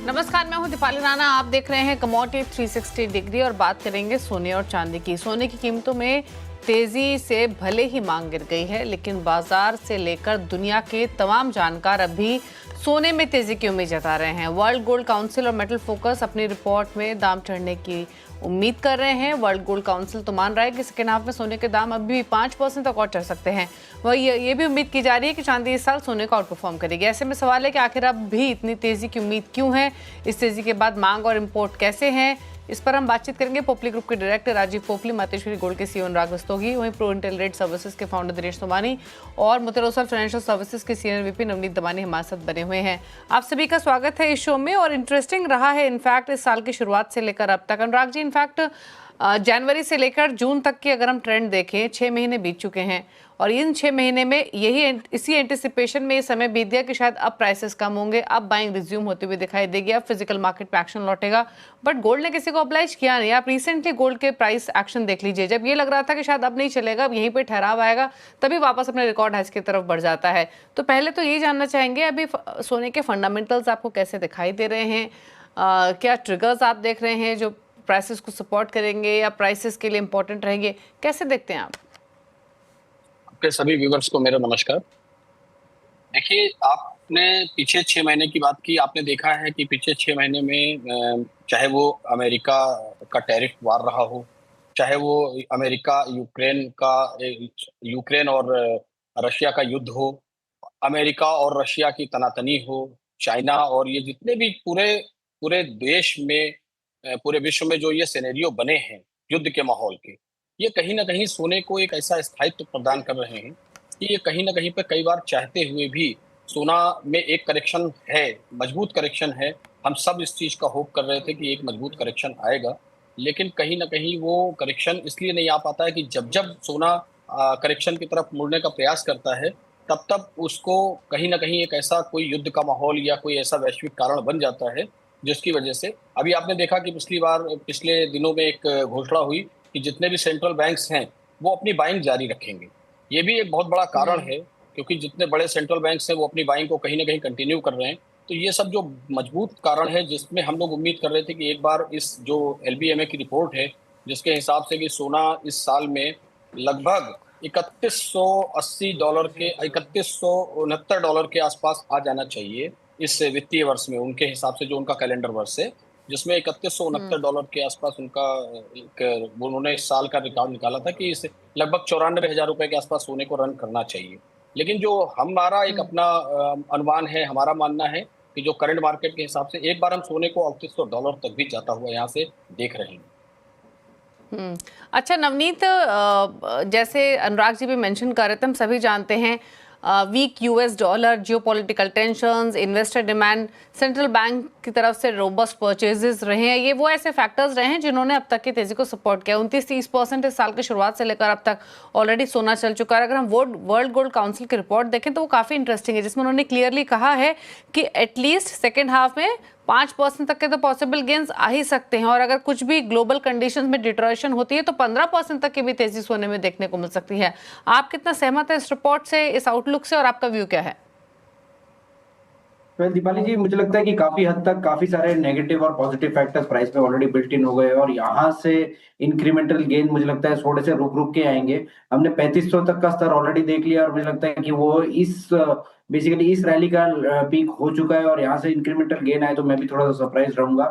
नमस्कार, मैं हूं दीपाली राणा। आप देख रहे हैं कमोडिटी 360 डिग्री और बात करेंगे सोने और चांदी की। सोने की कीमतों में तेजी से भले ही मांग गिर गई है, लेकिन बाजार से लेकर दुनिया के तमाम जानकार अब भी सोने में तेजी की उम्मीद जता रहे हैं। वर्ल्ड गोल्ड काउंसिल और मेटल फोकस अपनी रिपोर्ट में दाम चढ़ने की उम्मीद कर रहे हैं। वर्ल्ड गोल्ड काउंसिल तो मान रहा है कि सेकेंड हाफ में सोने के दाम अभी भी 5% तक और चढ़ सकते हैं। वही ये भी उम्मीद की जा रही है कि चांदी इस साल सोने को आउट परफॉर्म करेगी। ऐसे में सवाल है कि आखिर अब भी इतनी तेजी की उम्मीद क्यों है? इस तेजी के बाद मांग और इम्पोर्ट कैसे हैं? इस पर हम बातचीत करेंगे। पोपली ग्रुप के डायरेक्टर राजीव पोपली, मातेश्वरी गोल्ड के सीईओ अनुराग रस्तोगी, वहीं प्रो इंटेल सर्विसेज के फाउंडर दिनेश सोमानी और मोतिरोसल फाइनेंशियल सर्विसेज के सीनियर वीपी नवनीत दमानी हमारे साथ बने हुए हैं। आप सभी का स्वागत है इस शो में। और इंटरेस्टिंग रहा है इनफैक्ट इस साल की शुरुआत से लेकर अब तक। अनुराग जी, इनफैक्ट जनवरी से लेकर जून तक की अगर हम ट्रेंड देखें, 6 महीने बीत चुके हैं और इन 6 महीने में इसी एंटिसिपेशन में ये समय बीत गया कि शायद अब प्राइसेस कम होंगे, अब बाइंग रिज्यूम होती हुई दिखाई देगी, अब फिजिकल मार्केट पे एक्शन लौटेगा। बट गोल्ड ने किसी को ऑब्लाइज किया नहीं। आप रिसेंटली गोल्ड के प्राइस एक्शन देख लीजिए। जब ये लग रहा था कि शायद अब नहीं चलेगा, अब यहीं पर ठहराव आएगा, तभी वापस अपने रिकॉर्ड हाइस की तरफ बढ़ जाता है। तो पहले तो यही जानना चाहेंगे, अभी सोने के फंडामेंटल्स आपको कैसे दिखाई दे रहे हैं? क्या ट्रिगर्स आप देख रहे हैं जो प्राइसेस को सपोर्ट करेंगे या प्राइसेस के लिए इंपॉर्टेंट रहेंगे? कैसे देखते हैं आप? आपके सभी व्यूअर्स को मेरा नमस्कार। देखिए, आपने पीछे 6 महीने की बात की। आपने देखा है कि पीछे 6 महीने में चाहे वो अमेरिका का टैरिफ वार रहा हो, चाहे वो अमेरिका यूक्रेन और रशिया का युद्ध हो, अमेरिका और रशिया की तनातनी हो, चाइना और ये जितने भी पूरे पूरे देश में पूरे विश्व में जो ये सिनेरियो बने हैं युद्ध के माहौल के, ये कहीं न कहीं सोने को एक ऐसा स्थायित्व प्रदान कर रहे हैं कि ये कहीं न कहीं पे कई बार चाहते हुए भी सोना में एक करेक्शन है, मजबूत करेक्शन है। हम सब इस चीज़ का होप कर रहे थे कि एक मजबूत करेक्शन आएगा, लेकिन कहीं न कहीं वो करेक्शन इसलिए नहीं आ पाता है कि जब-जब सोना करेक्शन की तरफ मुड़ने का प्रयास करता है, तब-तब उसको कहीं न कहीं एक ऐसा कोई युद्ध का माहौल या कोई ऐसा वैश्विक कारण बन जाता है, जिसकी वजह से अभी आपने देखा कि पिछले दिनों में एक घोषणा हुई कि जितने भी सेंट्रल बैंक्स हैं, वो अपनी बाइंग जारी रखेंगे। ये भी एक बहुत बड़ा कारण है, क्योंकि जितने बड़े सेंट्रल बैंक्स हैं, वो अपनी बाइंग को कहीं न कहीं कंटिन्यू कर रहे हैं। तो ये सब जो मजबूत कारण है, जिसमें हम लोग उम्मीद कर रहे थे कि एक बार इस जो एलबीएमए की रिपोर्ट है, जिसके हिसाब से कि सोना इस साल में लगभग $3169 के आसपास आ जाना चाहिए, इस वित्तीय वर्ष में उनके हिसाब से, जो उनका कैलेंडर वर्ष है, जिसमें $3169 के आसपास उनका उन्होंने इस साल का रिकॉर्ड निकाला था कि इस लगभग ₹94,000 के आसपास सोने को रन करना चाहिए। लेकिन जो हमारा एक अपना अनुमान है, हमारा मानना है कि जो करंट मार्केट के हिसाब से एक बार हम सोने को $3800 तक भी जाता हुआ यहाँ से देख रहे हैं। अच्छा नवनीत, जैसे अनुराग जी भी मेंशन कर रहे थे, हम सभी जानते हैं weak US dollar, geopolitical tensions, investor demand, central bank की तरफ से रोबस्ट परचेजेस रहे हैं। ये वो ऐसे फैक्टर्स रहे हैं जिन्होंने अब तक की तेजी को सपोर्ट किया। 29-30% इस साल की शुरुआत से लेकर अब तक ऑलरेडी सोना चल चुका है। अगर हम वर्ल्ड गोल्ड काउंसिल की रिपोर्ट देखें तो वो काफ़ी इंटरेस्टिंग है, जिसमें उन्होंने क्लियरली कहा है कि एटलीस्ट सेकेंड हाफ में 5% तक के तो पॉसिबल गेन्स आ ही सकते हैं, और अगर कुछ भी ग्लोबल कंडीशंस में डिटोरेशन होती है तो 15% तक की भी तेजी सोने में देखने को मिल सकती है। आप कितना सहमत है इस रिपोर्ट से, इस आउटलुक से, और आपका व्यू क्या है? दीपाली जी, मुझे लगता है कि काफी हद तक काफी सारे नेगेटिव और पॉजिटिव फैक्टर्स प्राइस में ऑलरेडी बिल्ट इन हो गए और यहाँ से इंक्रीमेंटल गेन मुझे लगता है थोड़े से रुक रुक के आएंगे। हमने 3500 तक का स्तर ऑलरेडी देख लिया और मुझे लगता है कि वो बेसिकली इस रैली का पीक हो चुका है और यहाँ से इंक्रीमेंटल गेन आए तो मैं भी थोड़ा सा सरप्राइज रहूंगा।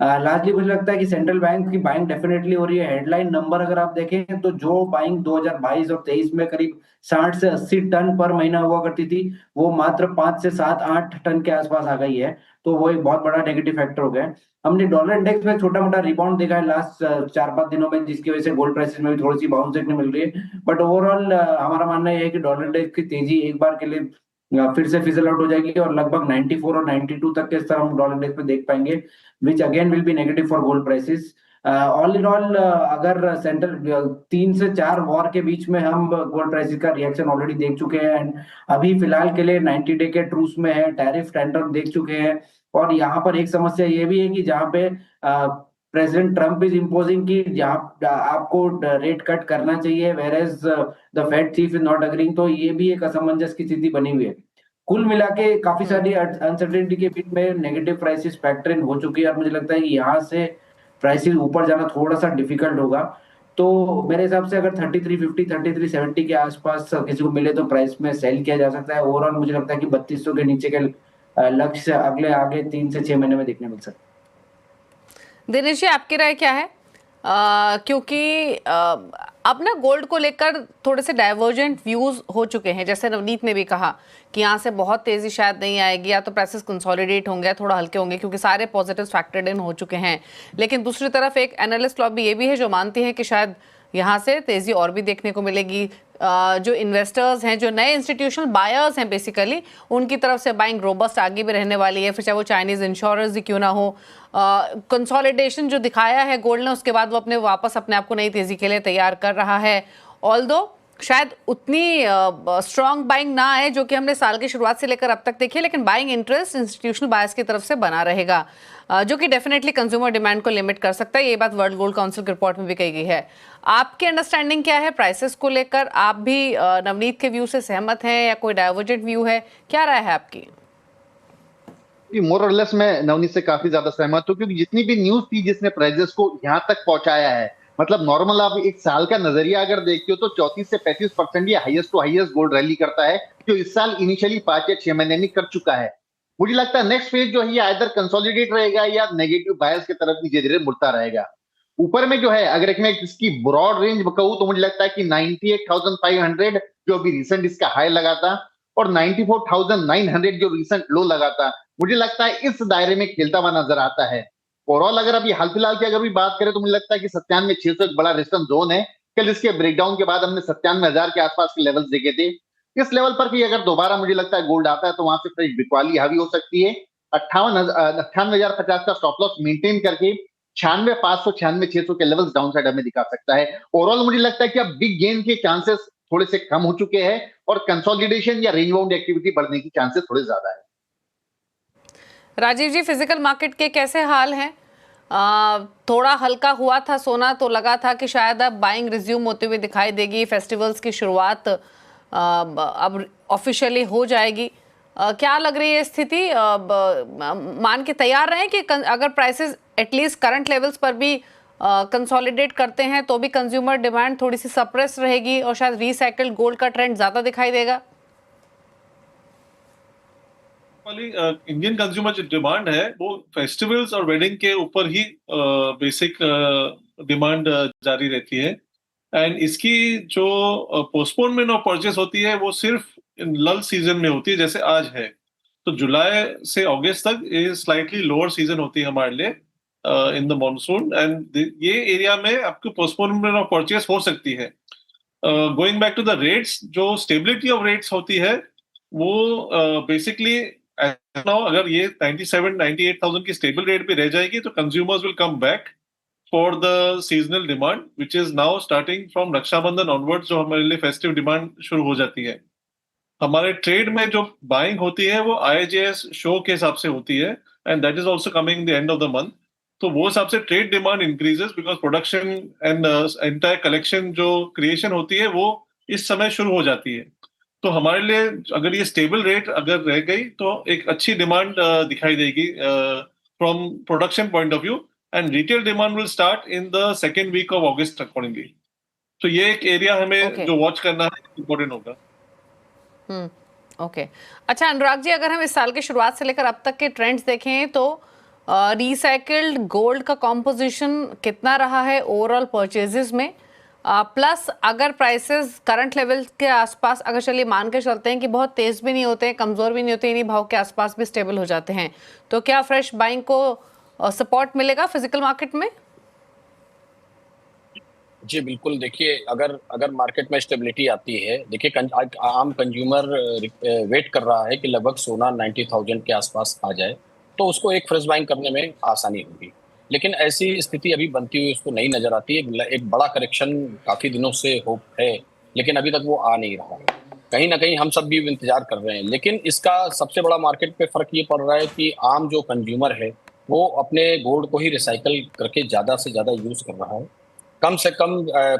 लास्टली मुझे लगता है कि सेंट्रल बैंक की बाइंग डेफिनेटली हो रही है। हेडलाइन नंबर अगर आप देखें तो जो बाइंग 2022 और 23 में करीब 60 से 80 टन पर महीना हुआ करती थी, वो मात्र 5 से 7-8 टन के आसपास आ गई है। तो वो एक बहुत बड़ा नेगेटिव फैक्टर हो गया है। हमने डॉलर इंडेक्स में छोटा मोटा रिबाउंड देखा है लास्ट 4-5 दिनों में, जिसकी वजह से गोल्ड प्राइसेस में भी थोड़ी सी बाउंस देखने मिल रही है। बट ओवरऑल हमारा मानना यह है कि डॉलर इंडेक्स की तेजी एक बार के लिए फिर से फिजल आउट हो जाएगी और लगभग 94 और 92 तक के स्तर हम डॉलर इंडेक्स में देख पाएंगे, which again will be negative for gold prices. All in all अगर सेंटर 3 से 4 वॉर के बीच में हम गोल्ड प्राइसेस का रिएक्शन ऑलरेडी देख चुके हैं एंड अभी फिलहाल के लिए 90 डे के ट्रूस में है, टैरिफ टेंडर देख चुके हैं। और यहाँ पर एक समस्या ये भी है कि जहाँ पे प्रेसिडेंट ट्रंप इज इम्पोजिंग कि जहाँ आपको रेट कट करना चाहिए, whereas the Fed chief is not agreeing, तो ये भी एक असमंजस की स्थिति बनी हुई है। कुल मिला के काफी सारी अनसर्टेनिटी के बीच में नेगेटिव प्राइसेस फैक्टर इन हो चुकी है और मुझे लगता है कि यहाँ से प्राइसेस ऊपर जाना थोड़ा सा डिफिकल्ट होगा। तो मेरे हिसाब से अगर 3350 3370 के आसपास किसी को मिले तो प्राइस में सेल किया जा सकता है। ओवरऑल मुझे लगता है कि 3200 के नीचे के लक्ष्य अगले आगे 3 से 6 महीने में देखने मिल सकते हैं। दिनेश जी, आपकी राय क्या है? क्योंकि अब ना गोल्ड को लेकर थोड़े से डाइवर्जेंट व्यूज हो चुके हैं। जैसे नवनीत ने भी कहा कि यहाँ से बहुत तेजी शायद नहीं आएगी, या तो प्राइसेस कंसोलिडेट होंगे, थोड़ा हल्के होंगे, क्योंकि सारे पॉजिटिव फैक्टर्ड इन हो चुके हैं। लेकिन दूसरी तरफ एक एनालिस्ट लॉबी ये भी है जो मानती है कि शायद यहाँ से तेजी और भी देखने को मिलेगी। जो इन्वेस्टर्स हैं, जो नए इंस्टीट्यूशनल बायर्स हैं, बेसिकली उनकी तरफ से बाइंग रोबस्ट आगे भी रहने वाली है, फिर चाहे वो चाइनीज इंश्योरर्स ही क्यों ना हो। कंसोलिडेशन जो दिखाया है गोल्ड ने, उसके बाद वो वापस अपने आप को नई तेजी के लिए तैयार कर रहा है। ऑल्दो शायद उतनी स्ट्रॉन्ग बाइंग ना आए जो कि हमने साल की शुरुआत से लेकर अब तक देखी है, लेकिन बाइंग इंटरेस्ट इंस्टीट्यूशनल बायर्स की तरफ से बना रहेगा, जो कि डेफिनेटली कंज्यूमर डिमांड को लिमिट कर सकता है। ये बात वर्ल्ड गोल्ड काउंसिल की रिपोर्ट में भी कही गई है। आपकी अंडरस्टैंडिंग क्या है प्राइसेस को लेकर? आप भी नवनीत के व्यू से सहमत हैं या कोई डाइवर्जेंट व्यू है? क्या राय है आपकी? मोर और लेस मैं नवनीत से काफी ज्यादा सहमत हूँ, क्योंकि जितनी भी न्यूज थी जिसने प्राइजेस को यहाँ तक पहुंचाया है, मतलब नॉर्मल आप एक साल का नजरिया अगर देखते हो तो 34 से 35% ये highest to highest gold rally करता है, जो इस साल इनिशियली 5 या 6 महीने में कर चुका है। मुझे लगता है नेक्स्ट फेज जो है ये आइदर कंसोलिडेट रहेगा या नेगेटिव बायर्स की तरफ धीरे धीरे मुड़ता रहेगा। ऊपर में जो है अगर मैं इसकी ब्रॉड रेंज कहूँ तो मुझे लगता है कि 98,500 जो अभी रिसेंट इसका हाई लगा था, और 94,900 जो रिसेंट लो लगा था, मुझे लगता है इस दायरे में खेलता हुआ नजर आता है। ओवरऑल अगर अभी हाल फिलहाल की अगर भी बात करें तो मुझे लगता है कि 97,600 एक बड़ा रेजिस्टेंस जोन है। कल इसके ब्रेकडाउन के बाद हमने 97,000 के आसपास के लेवल्स देखे थे। इस लेवल पर भी अगर दोबारा मुझे लगता है गोल्ड आता है तो वहां से फ्रेश बिकवाली हावी हो सकती है। 58,050 का स्टॉप लॉस मेंटेन करके 96,500 96,600 के लेवल्स डाउन साइड हमें दिखा सकता है। ओवरऑल मुझे लगता है कि अब बिग गेन के चांसेस थोड़े से कम हो चुके हैं और कंसोलिडेशन या रेंज बाउंड एक्टिविटी बढ़ने की चांसेस थोड़े ज्यादा है। राजीव जी, फिजिकल मार्केट के कैसे हाल हैं? थोड़ा हल्का हुआ था सोना, तो लगा था कि शायद अब बाइंग रिज्यूम होते हुए दिखाई देगी, फेस्टिवल्स की शुरुआत अब ऑफिशियली हो जाएगी। क्या लग रही है स्थिति? मान के तैयार रहें कि अगर प्राइसेस एटलीस्ट करंट लेवल्स पर भी कंसोलिडेट करते हैं तो भी कंज्यूमर डिमांड थोड़ी सी सप्रेस रहेगी और शायद रीसाइकल्ड गोल्ड का ट्रेंड ज्यादा दिखाई देगा? इंडियन कंज्यूमर जो डिमांड है वो फेस्टिवल्स और वेडिंग के ऊपर ही बेसिक डिमांड जारी रहती है। एंड इसकी जो पोस्टपोनमेंट ऑफ परचेस होती है वो सिर्फ लल सीजन में होती है, जैसे आज है। तो जुलाई से अगस्त तक ये स्लाइटली लोअर सीजन होती है हमारे लिए इन द मॉनसून, एंड ये एरिया में आपको पोस्टपोनमेंट ऑफ परचेस हो सकती है। Going back to the rates, जो स्टेबिलिटी ऑफ रेट्स होती है वो बेसिकली नाउ अगर ये 97-98,000 की स्टेबल रेट पे रह जाएगी तो consumers will come back for the seasonal demand, which is now starting from Rakshabandhan onward, जो हमारे लिए फेस्टिव डिमांड शुरू हो जाती है। हमारे ट्रेड में जो बाइंग होती है वो IIJS शो के हिसाब से होती है, and that is also coming the end of the month. तो वो हिसाब से trade demand increases because production and entire collection जो क्रिएशन होती है वो इस समय शुरू हो जाती है। तो हमारे लिए अगर ये स्टेबल रेट अगर रह गई तो एक अच्छी डिमांड दिखाई देगी from production point of view, and retail demand will start in the second week of August accordingly. तो ये एक एरिया हमें जो वॉच करना है इम्पोर्टेंट होगा। ओके। अच्छा अनुराग जी, अगर हम इस साल की शुरुआत से लेकर अब तक के ट्रेंड्स देखें तो रिसाइकल्ड गोल्ड का कॉम्पोजिशन कितना रहा है ओवरऑल परचेजेस में? प्लस अगर प्राइसेस करंट लेवल के आसपास, अगर चलिए मान के चलते हैं कि बहुत तेज भी नहीं होते, कमजोर भी नहीं होते, इन्हीं भाव के आसपास भी स्टेबल हो जाते हैं, तो क्या फ्रेश बाइंग को सपोर्ट मिलेगा फिजिकल मार्केट में? जी बिल्कुल। देखिए अगर मार्केट में स्टेबिलिटी आती है, देखिए आम कंज्यूमर वेट कर रहा है कि लगभग सोना 90,000 के आसपास आ जाए तो उसको एक फ्रेश बाइंग करने में आसानी होगी। लेकिन ऐसी स्थिति अभी बनती हुई उसको नहीं नजर आती है। एक बड़ा करेक्शन काफी दिनों से होप है, लेकिन अभी तक वो आ नहीं रहा है। कहीं ना कहीं हम सब भी इंतजार कर रहे हैं, लेकिन इसका सबसे बड़ा मार्केट पे फर्क ये पड़ रहा है कि आम जो कंज्यूमर है वो अपने गोल्ड को ही रिसाइकल करके ज्यादा से ज्यादा यूज कर रहा है। कम से कम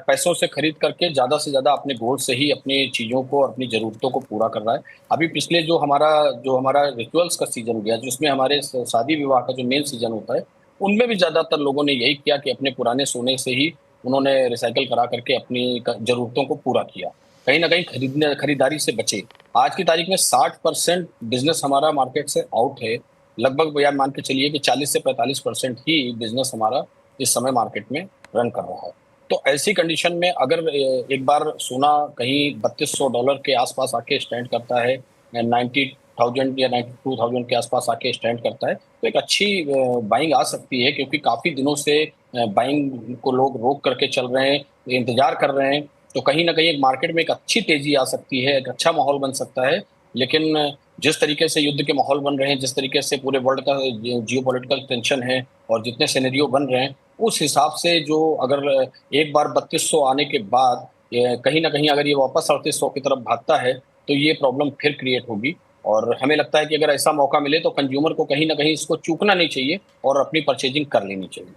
पैसों से खरीद करके ज़्यादा से ज़्यादा अपने गोल्ड से ही अपनी चीज़ों को, अपनी ज़रूरतों को पूरा कर रहा है। अभी पिछले जो हमारा रिचुअल्स का सीज़न गया, जिसमें हमारे शादी विवाह का जो मेन सीज़न होता है, उनमें भी ज़्यादातर लोगों ने यही किया कि अपने पुराने सोने से ही उन्होंने रिसाइकिल करा करके अपनी ज़रूरतों को पूरा किया। कहीं न कहीं खरीदारी से बचे। आज की तारीख में 60% बिज़नेस हमारा मार्केट से आउट है। लगभग या मान के चलिए कि 40 से 45% ही बिज़नेस हमारा इस समय मार्केट में रन कर रहा है। तो ऐसी कंडीशन में अगर एक बार सोना कहीं $3200 के आसपास आके स्टैंड करता है, 90,000 या 92,000 के आसपास आके स्टैंड करता है, तो एक अच्छी बाइंग आ सकती है, क्योंकि काफ़ी दिनों से बाइंग को लोग रोक करके चल रहे हैं, इंतज़ार कर रहे हैं। तो कहीं न कहीं एक मार्केट में एक अच्छी तेज़ी आ सकती है, एक अच्छा माहौल बन सकता है। लेकिन जिस तरीके से युद्ध के माहौल बन रहे हैं, जिस तरीके से पूरे वर्ल्ड का जियोपॉलिटिकल टेंशन है और जितने सिनेरियो बन रहे हैं, उस हिसाब से जो अगर एक बार 3200 आने के बाद कहीं न कहीं अगर ये वापस 3800 की तरफ भागता है, तो ये प्रॉब्लम फिर क्रिएट होगी। और हमें लगता है कि अगर ऐसा मौका मिले तो कंज्यूमर को कहीं न कहीं इसको चूकना नहीं चाहिए और अपनी परचेजिंग कर लेनी चाहिए।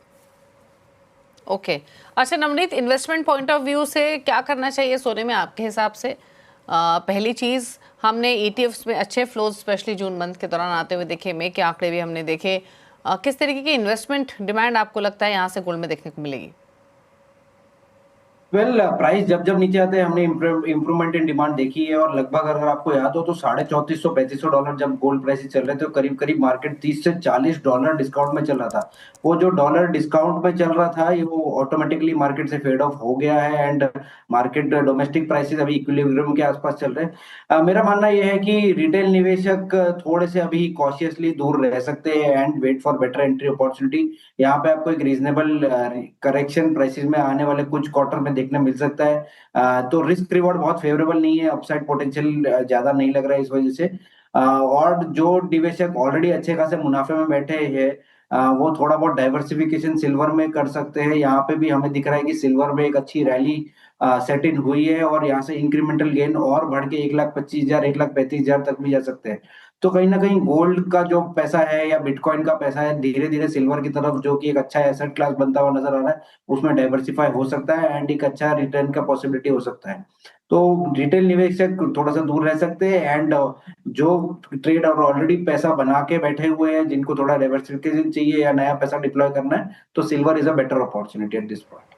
ओके। अच्छा Navneet, investment point of view से क्या करना चाहिए सोने में आपके हिसाब से? पहली चीज़, हमने ईटीएफ्स में अच्छे फ्लोज स्पेशली जून मंथ के दौरान आते हुए देखे, मई के आंकड़े भी हमने देखे। किस तरीके की इन्वेस्टमेंट डिमांड आपको लगता है यहाँ से गोल्ड में देखने को मिलेगी? प्राइस जब जब नीचे आते हैं हमने इम्प्रूवमेंट इन डिमांड देखी है, और लगभग अगर आपको याद हो तो $3400-3500 जब गोल्ड प्राइस चल रहे थे, तो करीब करीब मार्केट $30 से $40 डिस्काउंट में चल रहा था। वो जो डॉलर डिस्काउंट में चल रहा था, ये वो ऑटोमेटिकली मार्केट से फेड ऑफ हो गया है, एंड मार्केट डोमेस्टिक प्राइसेस अभी इक्विलिब्रियम के आसपास चल रहे हैं। मेरा मानना यह है कि रिटेल निवेशक थोड़े से अभी कॉशियसली दूर रह सकते हैं and wait for better entry opportunity. यहाँ पे आपको एक रीजनेबल करेक्शन प्राइसेस में आने वाले कुछ क्वार्टर में देखने मिल सकता है। तो रिस्क रिवॉर्ड बहुत फेवरेबल नहीं है, अपसाइड पोटेंशियल ज्यादा नहीं लग रहा है इस वजह से। और जो निवेशक ऑलरेडी अच्छे खासे मुनाफे में बैठे हैं, वो थोड़ा बहुत डाइवर्सिफिकेशन सिल्वर में कर सकते हैं। यहाँ पे भी हमें दिख रहा है कि सिल्वर में एक अच्छी रैली सेट इन हुई है, और यहाँ से इंक्रीमेंटल गेन और बढ़ के 1,25,000 1,35,000 तक भी जा सकते हैं। तो कहीं ना कहीं गोल्ड का जो पैसा है या बिटकॉइन का पैसा है, धीरे धीरे सिल्वर की तरफ, जो कि एक अच्छा एसेट क्लास बनता हुआ नजर आ रहा है, उसमें डाइवर्सिफाई हो सकता है एंड एक अच्छा रिटर्न का पॉसिबिलिटी हो सकता है। तो रिटेल निवेशक थोड़ा सा दूर रह सकते हैं, एंड जो ट्रेड और ऑलरेडी पैसा बना के बैठे हुए हैं, जिनको थोड़ा डाइवर्सिफिकेशन चाहिए या नया पैसा डिप्लॉय करना है, तो silver is a better opportunity at this point.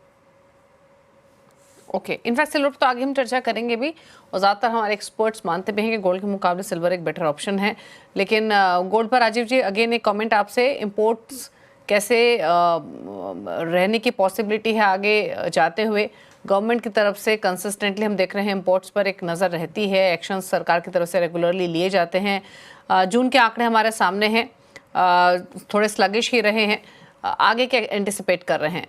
Okay, in fact silver पर तो आगे हम चर्चा करेंगे भी, और ज़्यादातर हमारे एक्सपर्ट्स मानते भी हैं कि गोल्ड के मुकाबले सिल्वर एक बेटर ऑप्शन है। लेकिन गोल्ड पर राजीव जी, अगेन एक कमेंट आपसे, इंपोर्ट्स कैसे रहने की पॉसिबिलिटी है आगे जाते हुए? गवर्नमेंट की तरफ से कंसिस्टेंटली हम देख रहे हैं इंपोर्ट्स पर एक नज़र रहती है, एक्शन सरकार की तरफ से रेगुलरली लिए जाते हैं। जून के आंकड़े हमारे सामने हैं, थोड़े स्लगिश ही रहे हैं, आगे क्या एंटिसिपेट कर रहे हैं?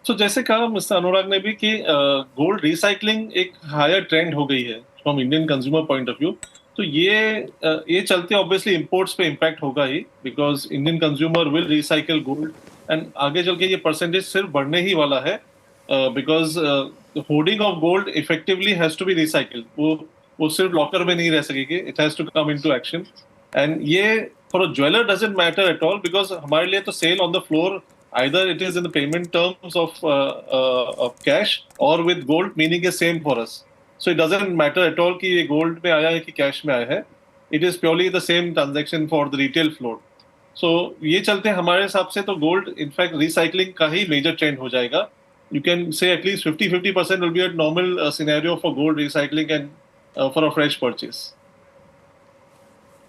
तो जैसे कहा मिस्टर अनुराग ने भी कि गोल्ड रिसाइकलिंग एक हायर ट्रेंड हो गई है from Indian consumer point of view. तो ये चलते ऑब्वियसली इंपोर्ट्स पे इम्पैक्ट होगा ही, because Indian consumer will recycle gold, and आगे चल के ये परसेंटेज सिर्फ बढ़ने ही वाला है, because hoarding of gold effectively has to be recycled. वो सिर्फ लॉकर में नहीं रह सकेगी, it has to come into action. And ये for a jeweller doesn't matter at all, because हमारे लिए तो sale on the floor, either it is in the payment terms of cash or with gold, meaning is same for us. So it doesn't matter at all कि ये gold में आया है कि cash में आया है. It is purely the same transaction for the retail floor. So ये चलते हमारे हिसाब से तो gold in fact recycling का ही major trend हो जाएगा. You can say at least 50% will be a normal scenario for gold recycling and for a fresh purchase.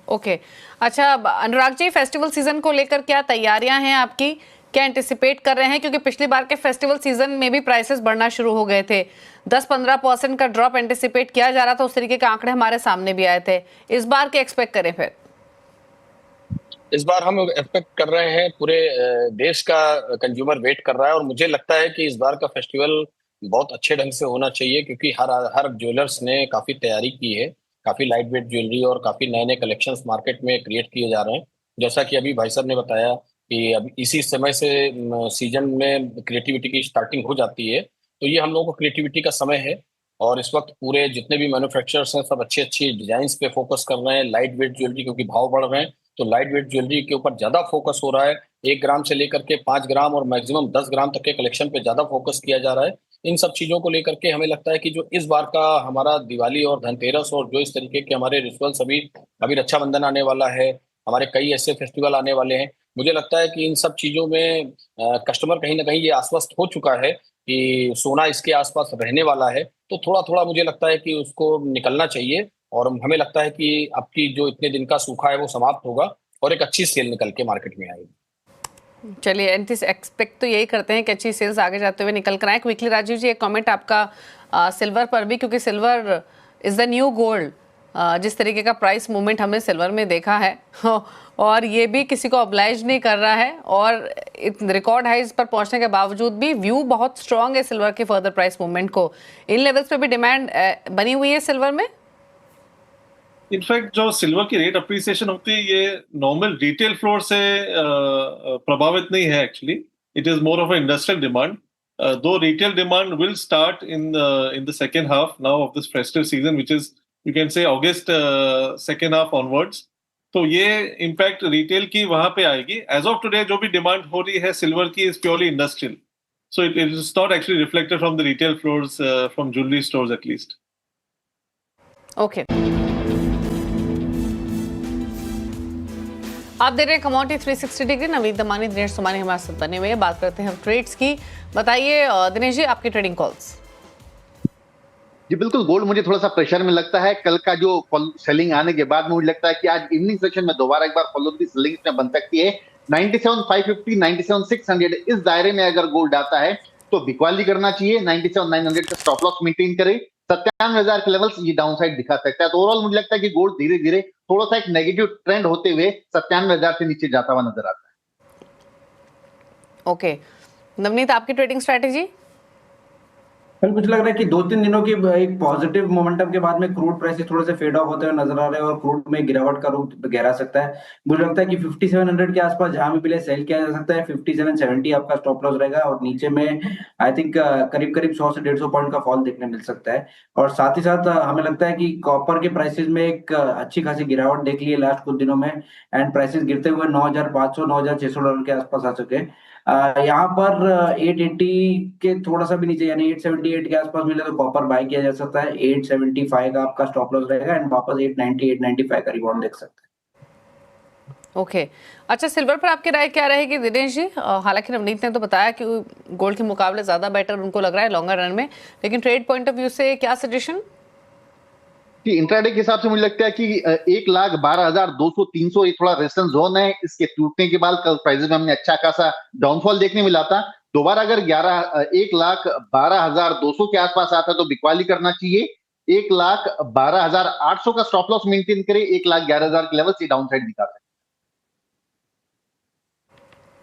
Okay अच्छा अनुराग जी, फेस्टिवल सीजन को लेकर क्या तैयारियां हैं आपकी? क्या एंटिसिपेट कर रहे हैं? क्योंकि पिछली बार के फेस्टिवल सीजन में भी प्राइसेस बढ़ना शुरू हो गए थे, 10-15% का ड्रॉप एंटिसिपेट किया जा रहा था, उस तरीके के आंकड़े हमारे सामने भी आए थे। इस बार क्या एक्सपेक्ट करें फिर? इस बार हम एक्सपेक्ट कर रहे हैं, पूरे देश का कंज्यूमर वेट कर रहा है, और मुझे लगता है कि इस बार का फेस्टिवल बहुत अच्छे ढंग से होना चाहिए, क्योंकि हर ज्वेलर्स ने काफ़ी तैयारी की है, काफ़ी लाइट वेट ज्वेलरी और काफ़ी नए नए कलेक्शंस मार्केट में क्रिएट किए जा रहे हैं। जैसा कि अभी भाई साहब ने बताया कि अब इसी समय से सीजन में क्रिएटिविटी की स्टार्टिंग हो जाती है, तो ये हम लोगों को क्रिएटिविटी का समय है, और इस वक्त पूरे जितने भी मैन्युफैक्चरर्स हैं सब अच्छी अच्छी डिजाइन्स पे फोकस कर रहे हैं। लाइट वेट ज्वेलरी क्योंकि भाव बढ़ रहे हैं, तो लाइट वेट ज्वेलरी के ऊपर ज़्यादा फोकस हो रहा है, 1 ग्राम से लेकर के 5 ग्राम और मैक्सिमम 10 ग्राम तक के कलेक्शन पे ज़्यादा फोकस किया जा रहा है। इन सब चीज़ों को लेकर के हमें लगता है कि जो इस बार का हमारा दिवाली और धनतेरस और जो इस तरीके के हमारे रिचुअल्स अभी रक्षाबंधन आने वाला है, हमारे कई ऐसे फेस्टिवल आने वाले हैं। मुझे लगता है कि इन सब चीज़ों में कस्टमर कहीं न कहीं ये आश्वस्त हो चुका है कि सोना इसके आस-पास रहने वाला है, तो थोड़ा-थोड़ा मुझे लगता है कि उसको निकलना चाहिए और हमें लगता है कि अब की जो इतने दिन का सूखा है वो समाप्त होगा और एक अच्छी सेल निकल के मार्केट में आएगी। चलिए एक्सपेक्ट तो यही करते हैं कि अच्छी सेल्स आगे जाते हुए निकल कर आए। क्विकली राजीव जी, एक कमेंट आपका सिल्वर पर भी, क्योंकि silver is the new gold. जिस तरीके का प्राइस मूवमेंट हमने सिल्वर में देखा है और ये भी किसी को ऑब्लाइज नहीं कर रहा है और रिकॉर्ड हाइज पर पहुंचने के बावजूद भी व्यू बहुत स्ट्रांग है सिल्वर के फर्दर प्राइस मूवमेंट को। इन लेवल्स पे भी डिमांड बनी हुई है सिल्वर में। इनफैक्ट जो सिल्वर की रेट अप्रिसिएशन होती है ये नॉर्मल रिटेल फ्लोर से प्रभावित नहीं है actually. It is more of a industrial demand. Though retail demand will start in the second half now of this festive season which is you can say August second half onwards. तो ये impact retail की वहां पे आएगी। As of today जो भी demand हो रही है सिल्वर की is purely industrial, so it is not actually reflected from the retail floors from jewellery stores at least. Okay, आप देख रहे हैं कमोडिटी 360 डिग्री। नवीद दमानी, दिनेश सोमानी हमारे साथ बने हुए हैं। बात करते हैं हम ट्रेड्स की। बताइए दिनेश जी, आपकी ट्रेडिंग कॉल्स। जी बिल्कुल, गोल्ड मुझे थोड़ा सा प्रेशर में लगता है। कल का जो सेलिंग आने के बाद मुझे लगता है कि आज इवनिंग सेशन में दोबारा एक बार फॉलो दी सेलिंग में बन सकती है। 97,550, 97,600 इस दायरे में अगर गोल्ड आता है तो बिकवाली करना चाहिए। 97,900 का स्टॉप लॉस मेंटेन करे। 97,000 के लेवल्स ये डाउन साइड दिखा सकता है। तो ओवरऑल मुझे लगता है कि गोल्ड धीरे धीरे थोड़ा सा एक नेगेटिव ट्रेंड होते हुए 97,000 से नीचे जाता हुआ नजर आता है। ओके, नवनीत, आपकी ट्रेडिंग स्ट्रैटेजी? कल मुझे लग रहा है कि 2-3 दिनों की एक पॉजिटिव मोमेंटम के बाद में क्रूड प्राइसेस थोड़े से फेड ऑफ होते हुए नजर आ रहे हैं और क्रूड में गिरावट का रुख गहरा सकता है। मुझे लगता है कि 5700 के आसपास जहां भी मिले सेल किया जा सकता है। 5770 आपका स्टॉप लॉस रहेगा और नीचे में आई थिंक करीब करीब 100 से 150 पॉइंट का फॉल देखने मिल सकता है। और साथ ही साथ हमें लगता है कि कॉपर के प्राइसेस में एक अच्छी खासी गिरावट देख ली है लास्ट कुछ दिनों में एंड प्राइसेस गिरते हुए $9,500 $9,600 के आसपास आ चुके हैं। यहाँ पर 880 के थोड़ा सा भी नीचे यानी 878 के आसपास मिले तो कॉपर बाय किया जा सकता है। 875 का आपका स्टॉप लॉस रहेगा एंड वापस 890 895 का रिबाउंड देख सकते हैं। ओके, अच्छा, सिल्वर पर आपकी राय क्या रहेगी दिनेश जी? हालांकि नवनीत ने तो बताया कि गोल्ड के मुकाबले ज्यादा बेटर उनको लग रहा है लॉन्गर रन में, लेकिन ट्रेड पॉइंट ऑफ व्यू से क्या सजेशन? कि इंट्राडे के हिसाब से मुझे लगता है कि 1,12,200-300 ये थोड़ा रेजिस्टेंस जोन है। इसके टूटने के बाद कल प्राइसेस में हमने अच्छा खासा डाउनफॉल देखने मिला था। दोबारा अगर 1,12,200 के आसपास आता है तो बिकवाली करना चाहिए। 1,12,800 का स्टॉप लॉस मेंटेन करे। 1,11,000 के लेवल से डाउन साइड दिखा सकते।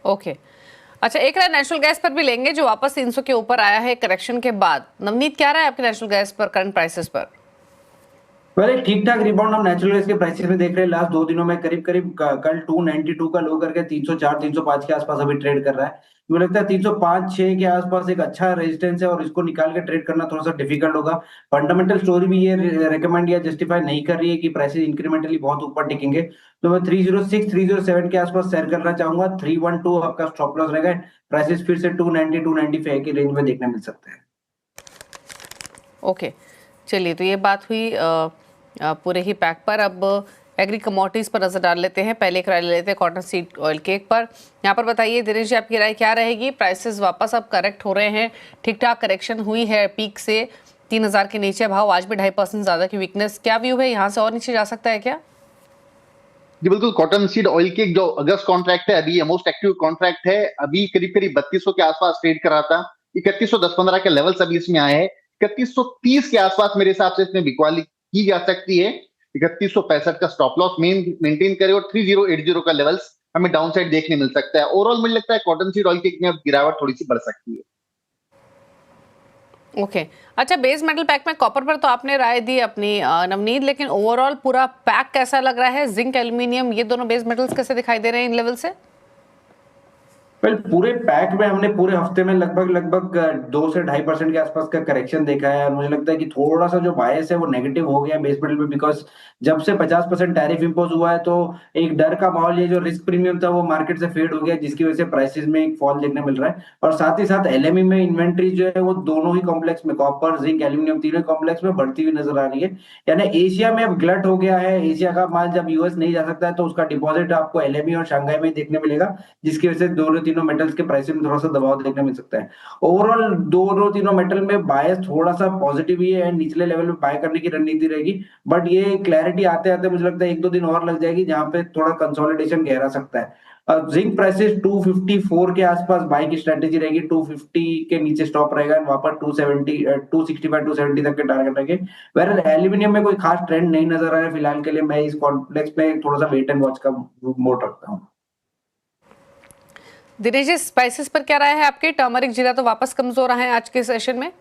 ओके, अच्छा, एक राय नेचुरल गैस पर भी लेंगे जो वापस 300 के ऊपर आया है करेक्शन के बाद। नवनीत, क्या रहा है आपके नेचुरल गैस पर करंट प्राइसेस पर? पहले ठीक ठाक रिबाउंड हम नेचुरल गैस के प्राइसेस में देख रहे हैं। लास्ट 2 दिनों में करीब करीब कल 292 का लो करके 304 305 के आसपास अभी ट्रेड कर रहा है। मुझे लगता है 305-6 के आसपास एक अच्छा रेजिस्टेंस है और इसको निकाल के ट्रेड करना थोड़ा सा डिफिकल्ट होगा। फंडामेंटल स्टोरी भी ये रेकमेंड या जस्टिफाई नहीं कर रही है कि प्राइसेस इंक्रीमेंटली बहुत ऊपर टिकेंगे। तो मैं 306 307 के आसपास शेयर करना चाहूंगा। 312 आपका स्टॉप लॉस रहेगा। प्राइसेस फिर से 290 295 की रेंज में देखने मिल सकते हैं। ओके, चलिए, तो ये बात हुई पूरे ही पैक पर। अब एग्री कमोडिटीज पर नजर डाल लेते हैं। पहले एक राय ले लेते हैं कॉटन सीड ऑयल केक पर। यहाँ पर बताइए दिनेश जी, आपकी राय क्या रहेगी? प्राइसेस वापस अब करेक्ट हो रहे हैं, ठीक ठाक करेक्शन हुई है पीक से 3,000 के नीचे भाव, आज भी 2.5% ज्यादा की वीकनेस। क्या व्यू है, यहाँ से और नीचे जा सकता है क्या? जी बिल्कुल, कॉटन सीड ऑयल केक जो अगस्त कॉन्ट्रैक्ट है अभी ये मोस्ट एक्टिव कॉन्ट्रैक्ट है। अभी करीब करीब 3200 के आसपास ट्रेड कर रहा था। 3110-15 के लेवल्स अभी इसमें आए हैं। 3130 के आसपास मेरे हिसाब से इसमें बिकवाली की जा सकती है। 3165 का स्टॉप लॉस मेंटेन करे और 3080 का लेवल्स हमें डाउन साइड देखने मिल सकता है। ओवरऑल मुझे लगता है कॉटन सीड ऑयल केक में अब गिरावट थोड़ी सी बढ़ सकती है। ओके, अच्छा, बेस मेटल पैक में कॉपर पर तो आपने राय दी अपनी नवनीत, लेकिन ओवरऑल पूरा पैक कैसा लग रहा है? जिंक, एल्यूमिनियम, ये दोनों बेस मेटल्स कैसे दिखाई दे रहे हैं इन लेवल से? वेल पूरे पैक में हमने पूरे हफ्ते में लगभग 2 से 2.5% के आसपास का करेक्शन देखा है। मुझे लगता है कि थोड़ा सा जो बायस है वो नेगेटिव हो गया है बेस मेटल में, बिकॉज जब से 50% टैरिफ इंपोज हुआ है तो एक डर का माहौल, ये जो रिस्क प्रीमियम था वो मार्केट से फेड हो गया, जिसकी वजह से प्राइसेस में एक फॉल देखने मिल रहा है। और साथ ही साथ एलएमई में इन्वेंट्री जो है वो दोनों ही कॉम्प्लेक्स में, कॉपर, जिंक, एल्यूमिनियम, तीनों कॉम्प्लेक्स में बढ़ती हुई नजर आ रही है। यानी एशिया में अब ग्लट हो गया है। एशिया का माल जब यूएस नहीं जा सकता है तो उसका डिपॉजिट आपको एलएमई और शंघाई में देखने मिलेगा, जिसकी वजह से दोनों तीनों मेटल्स के प्राइस में थोड़ा सा दबाव देखने मिल सकता है। ओवरऑल दोनों तीनों मेटल में बायस थोड़ा सा पॉजिटिव ही है, निचले लेवल में बाय करने की रणनीति रहेगी। बट ये क्लैरिटी आते आते मुझे लगता है 1-2 दिन और लग जाएगी, जहां पे थोड़ा कंसोलिडेशन गहरा सकता है। जिंक प्राइसेस 254 के आसपास बाय की स्ट्रेटेजी रहेगी, 250 के नीचे स्टॉप रहेगा, वापस 270 265 270 तक के टारगेट रहेंगे। वेयर एल्यूमिनियम में कोई खास ट्रेंड नहीं नजर आ रहा है फिलहाल के लिए। मैं इस कॉम्प्लेक्स में थोड़ा सा वेट एंड वॉच का मोड रखता हूँ। दिनेश जी, स्पाइसेस पर क्या राय है आपके? टर्मरिक, जीरा तो वापस कमजोर रहे हैं आज के सेशन में।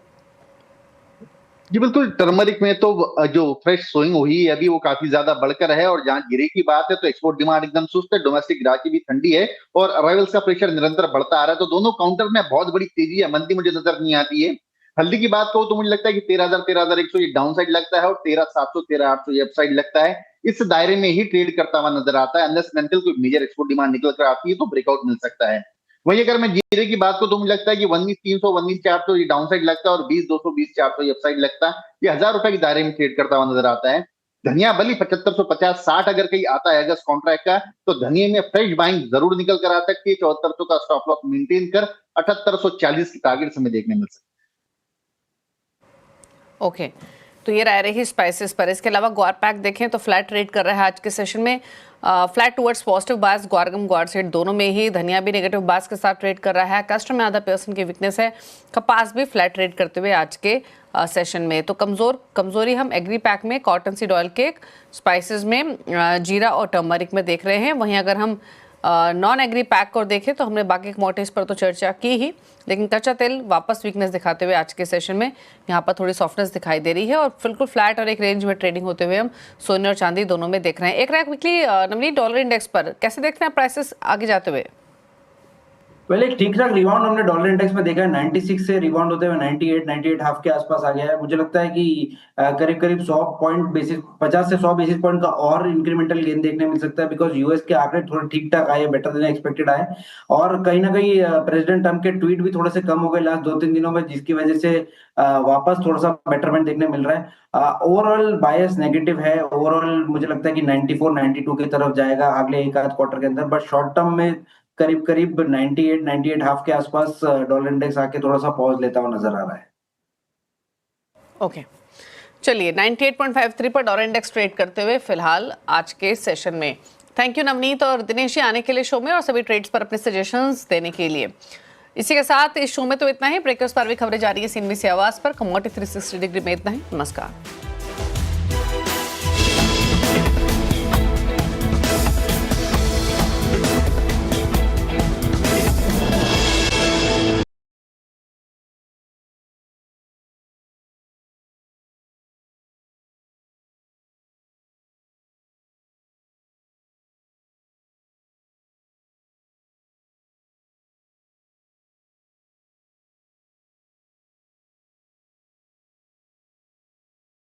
जी बिल्कुल, टर्मरिक में तो जो फ्रेश सोइंग हुई है अभी वो काफी ज्यादा बढ़कर है। और जहां जीरे की बात है तो एक्सपोर्ट डिमांड एकदम सुस्त है, डोमेस्टिक ग्राहकी भी ठंडी है और अराइवल्स का प्रेशर निरंतर बढ़ता आ रहा है। तो दोनों काउंटर में बहुत बड़ी तेजी या मंदी मुझे नजर नहीं आती है। हल्दी की बात कहो तो मुझे लगता है कि 13,000 13,100 ये डाउन साइड लगता है और 13,700 13,800 ये अप साइड लगता है। इस दायरे में ही ट्रेड करता हुआ नजर आता है। अनलेस मेंटल कोई मेजर एक्सपोर्ट डिमांड निकल कर आती है तो ब्रेकआउट मिल सकता है। वही अगर मैं जीरे की बात करूं तो मुझे लगता है कि 19,300 19,400 ये डाउन साइड लगता है और 20,200 20,400 ये अप साइड लगता है। ये 1,000 रुपए के दायरे में ट्रेड करता हुआ नजर आता है। धनिया बली 7550 60 अगर कहीं आता है अगस्त कॉन्ट्रैक्ट का तो धनिया में फ्रेश बाइंग जरूर निकल कर आ सकती है। 7400 का स्टॉप लॉस मेंटेन कर 7840 की टारगेट हमें देखने मिल सकती है। ओके, तो ये राय रही स्पाइसेस पर। इसके अलावा ग्वार पैक देखें तो फ्लैट ट्रेड कर रहा है आज के सेशन में। फ्लैट टुवर्ड्स पॉजिटिव बायस, ग्वारगम ग्वारसीड दोनों में ही। धनिया भी नेगेटिव बायस के साथ ट्रेड कर रहा है। कस्टम में %1 की वीकनेस है। कपास भी फ्लैट ट्रेड करते हुए आज के सेशन में। तो कमजोरी हम एग्री पैक में, cotton seed oil cake, spices में जीरा और टर्मरिक में देख रहे हैं। वहीं अगर हम नॉन एग्री पैक को देखें तो हमने बाकी कमोडिटीज पर तो चर्चा की ही, लेकिन कच्चा तेल वापस वीकनेस दिखाते हुए आज के सेशन में यहाँ पर थोड़ी सॉफ्टनेस दिखाई दे रही है और बिल्कुल फ्लैट और एक रेंज में ट्रेडिंग होते हुए हम सोने और चांदी दोनों में देख रहे हैं। एक rack weekly Navneet, dollar index पर कैसे देखते हैं प्राइसेस आगे जाते हुए? पहले एक ठीक ठाक रिबाउंड हमने डॉलर इंडेक्स में देखा है। 96 से रिबाउंड होते हुए 98 हाफ के आसपास आ गया है। मुझे लगता है कि करीब करीब 50 से 100 बेसिस पॉइंट का और इंक्रीमेंटल गेन देखने मिल सकता है, बिकॉज यूएस के आंकड़े थोड़े ठीक ठाक आए, बेटर देन एक्सपेक्टेड आए। और कहीं ना कहीं प्रेसिडेंट ट्रम्प के ट्वीट भी थोड़े से कम हो गए लास्ट 2-3 दिनों में, जिसकी वजह से वापस थोड़ा सा बेटरमेंट देखने मिल रहा है। ओवरऑल बायस नेगेटिव है। ओवरऑल मुझे लगता है कि 94 92 की तरफ जाएगा अगले एक आध क्वार्टर के अंदर। बट शॉर्ट टर्म में करीब करीब 98 हाफ के आसपास डॉलर इंडेक्स आके थोड़ा सा पॉज लेता हुआ नजर आ रहा है। ओके, चलिए 98.53 पर डॉलर इंडेक्स ट्रेड करते हुए फिलहाल आज के सेशन में। थैंक यू नवनीत और दिनेश जी आने के लिए शो में और सभी ट्रेड्स पर अपने सजेशंस देने के लिए। इसी के साथ इस शो में तो इतना ही। ब्रेकर्स पर भी खबरें जारी है CNBC आवाज पर। कमोडिटी 360 डिग्री में इतना ही। नमस्कार।